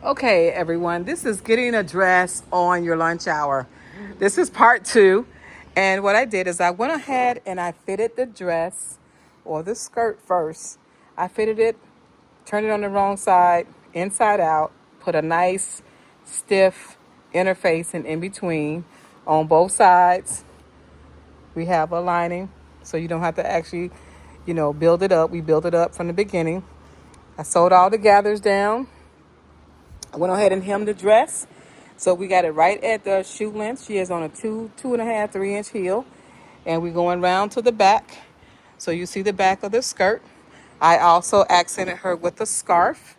Okay, everyone, this is getting a dress on your lunch hour. This is part two. And what I did is I went ahead and I fitted the dress or the skirt first. I fitted it, turned it on the wrong side, inside out, put a nice stiff interfacing in between on both sides. We have a lining so you don't have to actually, build it up. We built it up from the beginning. I sewed all the gathers down. I went ahead and hemmed the dress. So we got it right at the shoe length. She is on a 2.5, 3-inch heel. And we're going round to the back. So you see the back of the skirt. I also accented her with a scarf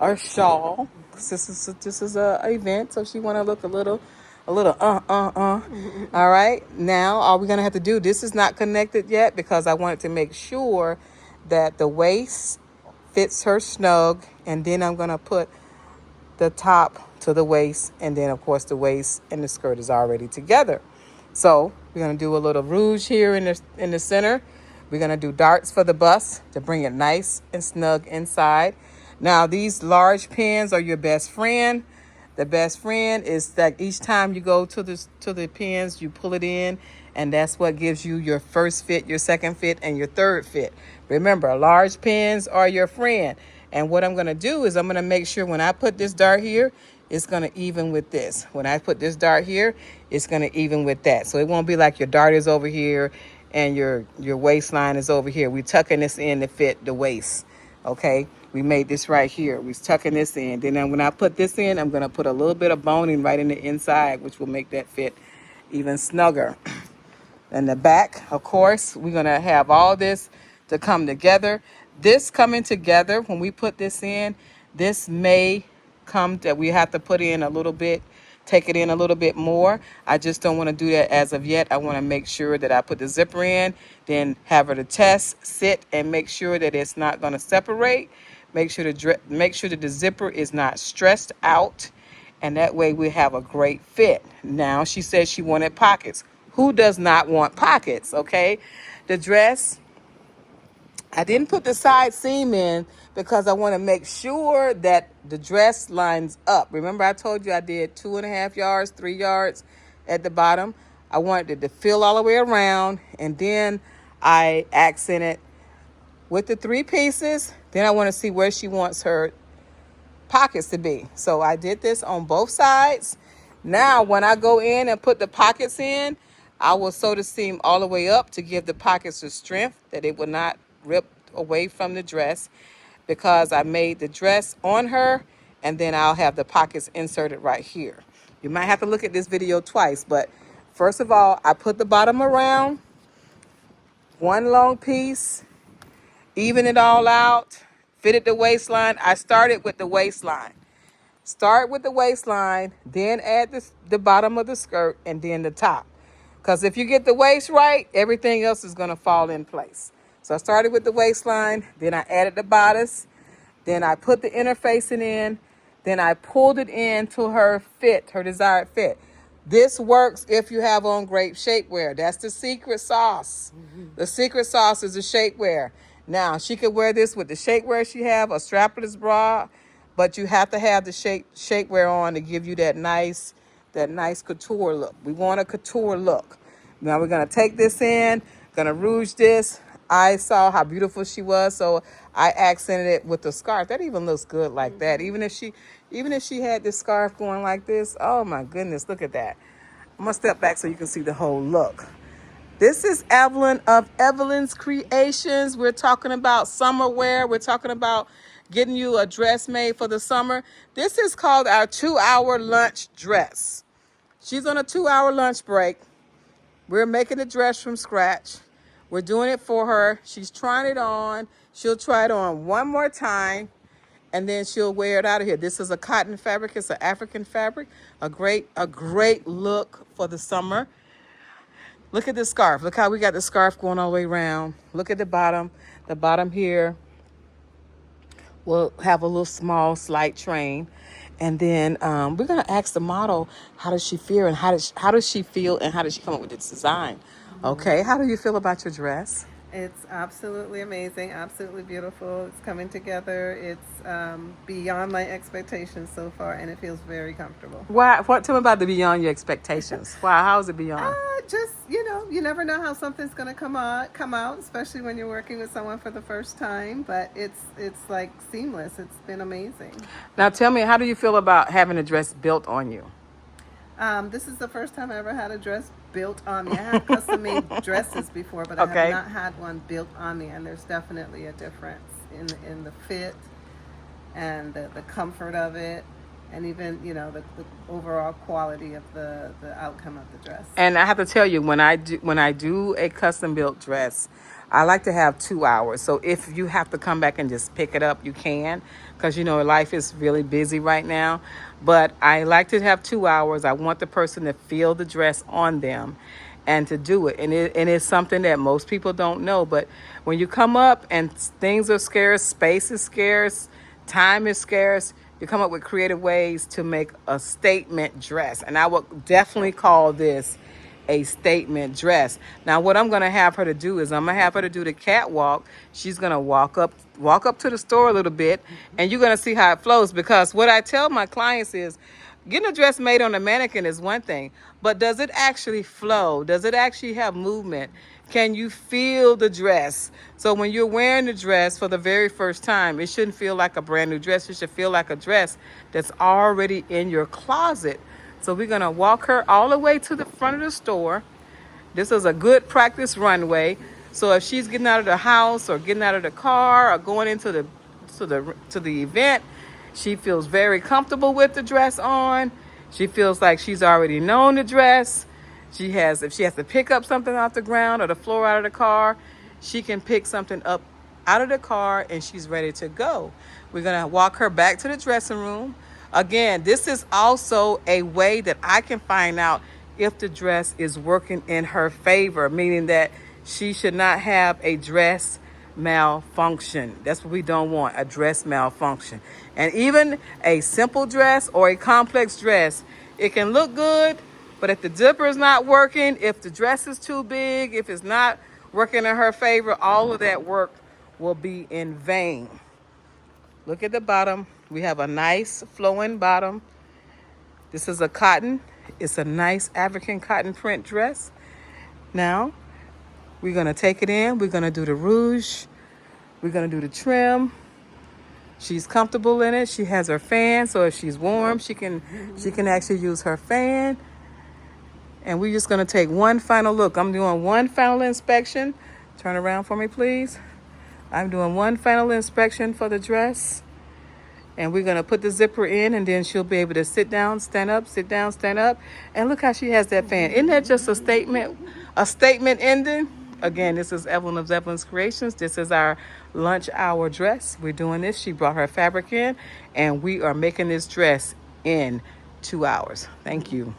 or shawl. This is a event, so she want to look a little. All right. Now, all we're gonna have to do. This is not connected yet because I wanted to make sure that the waist fits her snug, and then I'm gonna put the top to the waist, and then of course the waist and the skirt is already together. So we're gonna do a little rouge here in the center. We're gonna do darts for the bust to bring it nice and snug inside. Now these large pins are your best friend. The best friend is that each time you go to the pins, you pull it in, and that's what gives you your first fit, your second fit, and your third fit. Remember, large pins are your friend. And what I'm going to do is I'm going to make sure when I put this dart here, it's going to even with this. When I put this dart here, it's going to even with that. So it won't be like your dart is over here and your waistline is over here. We're tucking this in to fit the waist. Okay, we made this right here. We're tucking this in. Then when I put this in, I'm going to put a little bit of boning right in the inside, which will make that fit even snugger. And the back, of course, we're going to have all this to come together. This coming together, when we put this in, this may come that we have to put in a little bit, take it in a little bit more. I just don't want to do that as of yet. I want to make sure that I put the zipper in, then have her to test, sit, and make sure that it's not going to separate. Make sure that the zipper is not stressed out, and that way we have a great fit. Now she said she wanted pockets. Who does not want pockets? Okay, the dress, I didn't put the side seam in because I want to make sure that the dress lines up. Remember, I told you I did 2.5 yards, 3 yards at the bottom. I wanted it to fill all the way around, and then I accented with the 3 pieces. Then I want to see where she wants her pockets to be. So I did this on both sides. Now, when I go in and put the pockets in, I will sew the seam all the way up to give the pockets the strength that it will not rip away from the dress, because I made the dress on her, and then I'll have the pockets inserted right here. You might have to look at this video twice, but first of all, I put the bottom around, one long piece, even it all out, fitted the waistline. I started with the waistline. Start with the waistline, then add the bottom of the skirt, and then the top. Because if you get the waist right, everything else is going to fall in place. So I started with the waistline, then I added the bodice, then I put the interfacing in, then I pulled it in to her fit, her desired fit. This works if you have on great shapewear. That's the secret sauce. The secret sauce is the shapewear. Now, she could wear this with the shapewear she have, a strapless bra, but you have to have the shapewear on to give you that nice couture look. We want a couture look. Now we're gonna take this in, gonna rouge this. I saw how beautiful she was, so I accented it with the scarf. That even looks good like that. Even if she had this scarf going like this, oh my goodness, look at that. I'm gonna step back so you can see the whole look. This is Evelyn of Evelyn's Creations. We're talking about summer wear. We're talking about getting you a dress made for the summer. This is called our 2-hour lunch dress. She's on a 2-hour lunch break. We're making the dress from scratch. We're doing it for her. She's trying it on. She'll try it on one more time, and then she'll wear it out of here. This is a cotton fabric. It's an African fabric. A great look for the summer. Look at this scarf. Look how we got the scarf going all the way around. Look at the bottom. The bottom here will have a little small slight train. And then we're going to ask the model, how does she feel, and how does she feel, and how does she come up with this design? Okay, how do you feel about your dress? It's absolutely amazing, absolutely beautiful. It's coming together. It's beyond my expectations so far, and it feels very comfortable. Why? What? Tell me about the beyond your expectations. Why? How is it beyond? Just you never know how something's gonna come out, especially when you're working with someone for the first time. But it's like seamless. It's been amazing. Now, tell me, how do you feel about having a dress built on you? This is the first time I ever had a dress built on me. I have custom made dresses before, but I have Okay. not had one built on me, and there's definitely a difference in the fit and the comfort of it, and even the overall quality of the outcome of the dress. And I have to tell you, when I do a custom built dress, I like to have 2 hours. So if you have to come back and just pick it up, you can, because life is really busy right now. But I like to have 2 hours. I want the person to feel the dress on them, and to do it. And it's something that most people don't know. But when you come up and things are scarce, space is scarce, time is scarce, you come up with creative ways to make a statement dress. And I would definitely call this a statement dress. Now, what I'm going to have her to do is I'm going to have her to do the catwalk. She's going to walk up to the store a little bit, and you're going to see how it flows. Because what I tell my clients is, getting a dress made on a mannequin is one thing, but does it actually flow? Does it actually have movement? Can you feel the dress? So when you're wearing the dress for the very first time, it shouldn't feel like a brand new dress. It should feel like a dress that's already in your closet. So we're going to walk her all the way to the front of the store. This is a good practice runway. So if she's getting out of the house or getting out of the car or going into the event, she feels very comfortable with the dress on. She feels like she's already known the dress. If she has to pick up something off the ground or the floor out of the car, she can pick something up out of the car and she's ready to go. We're going to walk her back to the dressing room. Again, this is also a way that I can find out if the dress is working in her favor, meaning that she should not have a dress malfunction. That's what we don't want, a dress malfunction. And even a simple dress or a complex dress, it can look good, but if the zipper is not working, if the dress is too big, if it's not working in her favor, all of that work will be in vain. Look at the bottom. We have a nice flowing bottom. This is a cotton. It's a nice African cotton print dress. Now, we're going to take it in. We're going to do the rouge. We're going to do the trim. She's comfortable in it. She has her fan, so if she's warm, she can actually use her fan. And we're just going to take one final look. I'm doing one final inspection. Turn around for me, please. I'm doing one final inspection for the dress. And we're going to put the zipper in, and then she'll be able to sit down, stand up, sit down, stand up. And look how she has that fan. Isn't that just a statement ending? Again, this is Evelyn of Evelyn's Creations. This is our lunch hour dress. We're doing this. She brought her fabric in, and we are making this dress in 2 hours. Thank you.